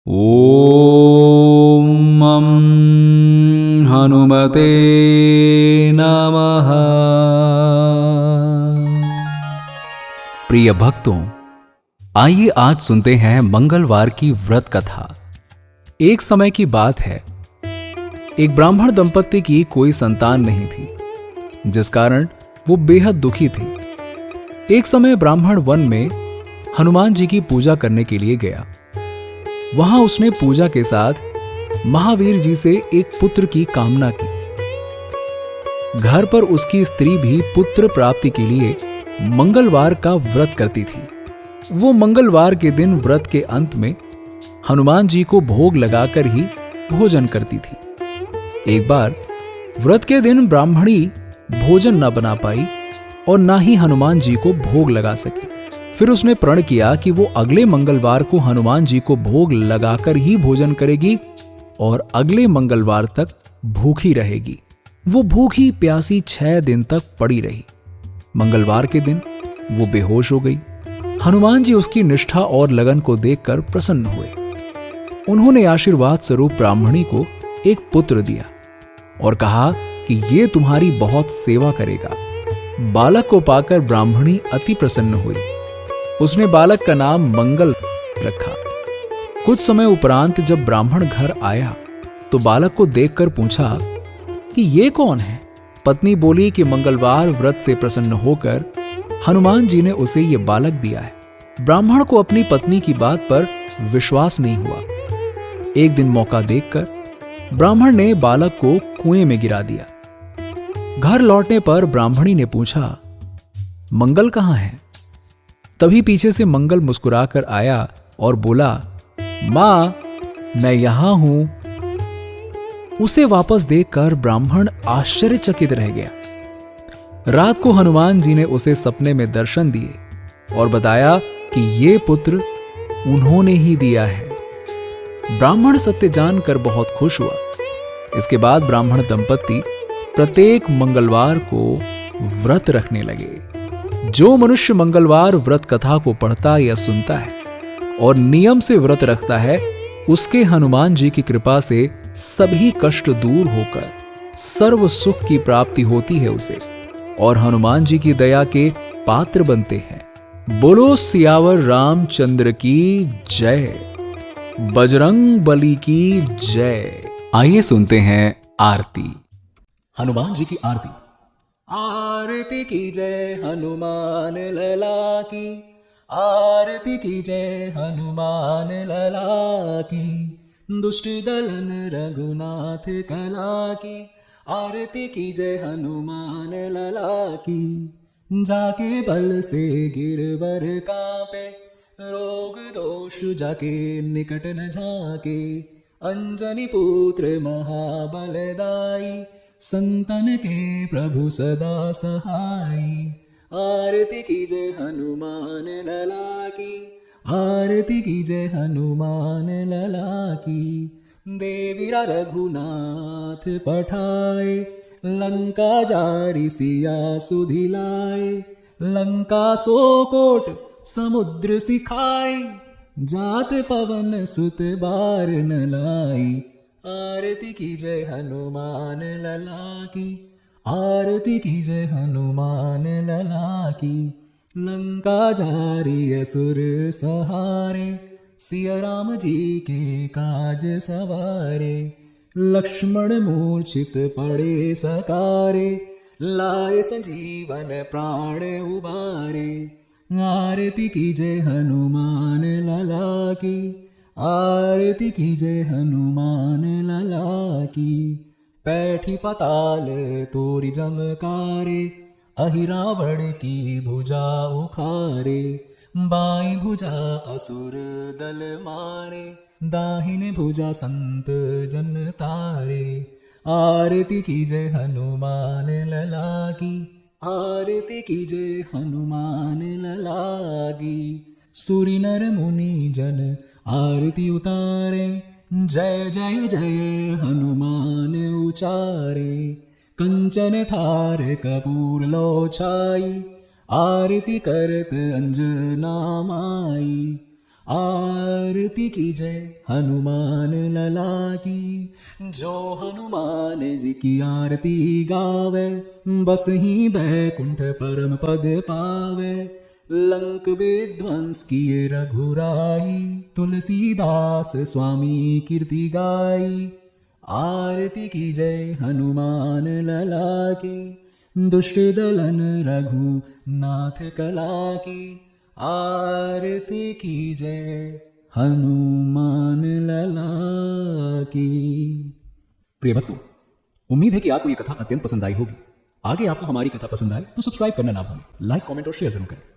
ॐ हनुमते नमः। प्रिय भक्तों, आइए आज सुनते हैं मंगलवार की व्रत कथा। एक समय की बात है, एक ब्राह्मण दंपत्ति की कोई संतान नहीं थी, जिस कारण वो बेहद दुखी थे। एक समय ब्राह्मण वन में हनुमान जी की पूजा करने के लिए गया। वहां उसने पूजा के साथ महावीर जी से एक पुत्र की कामना की। घर पर उसकी स्त्री भी पुत्र प्राप्ति के लिए मंगलवार का व्रत करती थी। वो मंगलवार के दिन व्रत के अंत में हनुमान जी को भोग लगाकर ही भोजन करती थी। एक बार व्रत के दिन ब्राह्मणी भोजन न बना पाई और ना ही हनुमान जी को भोग लगा सकी। फिर उसने प्रण किया कि वो अगले मंगलवार को हनुमान जी को भोग लगाकर ही भोजन करेगी और अगले मंगलवार तक भूखी रहेगी। वो भूखी प्यासी 6 दिन तक पड़ी रही। मंगलवार के दिन वो बेहोश हो गई। हनुमान जी उसकी निष्ठा और लगन को देखकर प्रसन्न हुए। उन्होंने आशीर्वाद स्वरूप ब्राह्मणी को एक पुत्र दिया और कहा कि ये तुम्हारी बहुत सेवा करेगा। बालक को पाकर ब्राह्मणी अति प्रसन्न हुई। उसने बालक का नाम मंगल रखा। कुछ समय उपरांत जब ब्राह्मण घर आया तो बालक को देखकर पूछा कि ये कौन है। पत्नी बोली कि मंगलवार व्रत से प्रसन्न होकर हनुमान जी ने उसे ये बालक दिया है। ब्राह्मण को अपनी पत्नी की बात पर विश्वास नहीं हुआ। एक दिन मौका देखकर ब्राह्मण ने बालक को कुएं में गिरा दिया। घर लौटने पर ब्राह्मणी ने पूछा, मंगल कहां है? तभी पीछे से मंगल मुस्कुराकर आया और बोला, मां, मैं यहां हूं। उसे वापस देखकर ब्राह्मण आश्चर्यचकित रह गया। रात को हनुमान जी ने उसे सपने में दर्शन दिए और बताया कि ये पुत्र उन्होंने ही दिया है। ब्राह्मण सत्य जानकर बहुत खुश हुआ। इसके बाद ब्राह्मण दंपत्ति प्रत्येक मंगलवार को व्रत रखने लगे। जो मनुष्य मंगलवार व्रत कथा को पढ़ता या सुनता है और नियम से व्रत रखता है, उसके हनुमान जी की कृपा से सभी कष्ट दूर होकर सर्व सुख की प्राप्ति होती है उसे, और हनुमान जी की दया के पात्र बनते हैं। बोलो सियावर रामचंद्र की जय, बजरंग बली की जय। आइए सुनते हैं आरती। हनुमान जी की आरती। आरती की जय हनुमान लला की, आरती की जय हनुमान लला की। दुष्ट दलन रघुनाथ कला की, आरती की जय हनुमान लला की। जाके बल से गिरवर कांपे, रोग दोष जाके निकट न झाके। अंजनी पुत्र महाबलदाई, संतन के प्रभु सदा सहाय। आरती की जय हनुमान लला की, आरती की जय हनुमान लला की। देवीरा रघुनाथ पठाए, लंका जारी सिया सुधिलाए। लंका सो कोट समुद्र सिखाए, जात पवन सुत बार न लाई। आरती की जय हनुमान लला की, आरती की जय हनुमान लला की। लंका जारी असुर सहारे, सिया राम जी के काज सवारे। लक्ष्मण मूर्छित पड़े सकारे, लाए संजीवन प्राण उबारे। आरती की जय हनुमान लला की, आरती की जय हनुमान लला की। पैठी पताल तोरी जमकारे, अहि रावण की भुजा उखारे। बाई भुजा असुर दल मारे, दाहिने भुजा संत जन तारे। आरती की जय हनुमान लला की, आरती की जय हनुमान लला की। सूरी नर मुनि जन आरती उतारे, जय जय जय हनुमान उचारे। कंचन थार कपूर लो छाई, आरती करत अंजना माई। आरती की जय हनुमान लला की। जो हनुमान जी की आरती गावे, बस ही बैकुंठ परम पद पावे। लंक विध्वंस किए रघुराई, तुलसीदास स्वामी कीर्ति गाई। आरती की जय हनुमान लला की, दुष्ट दलन रघुनाथ कला की। आरती की जय हनुमान लला की। प्रिय भक्तों, उम्मीद है कि आपको ये कथा अत्यंत पसंद आई होगी। आगे आपको हमारी कथा पसंद आए तो सब्सक्राइब करना ना भूलें, लाइक कमेंट और शेयर जरूर करें।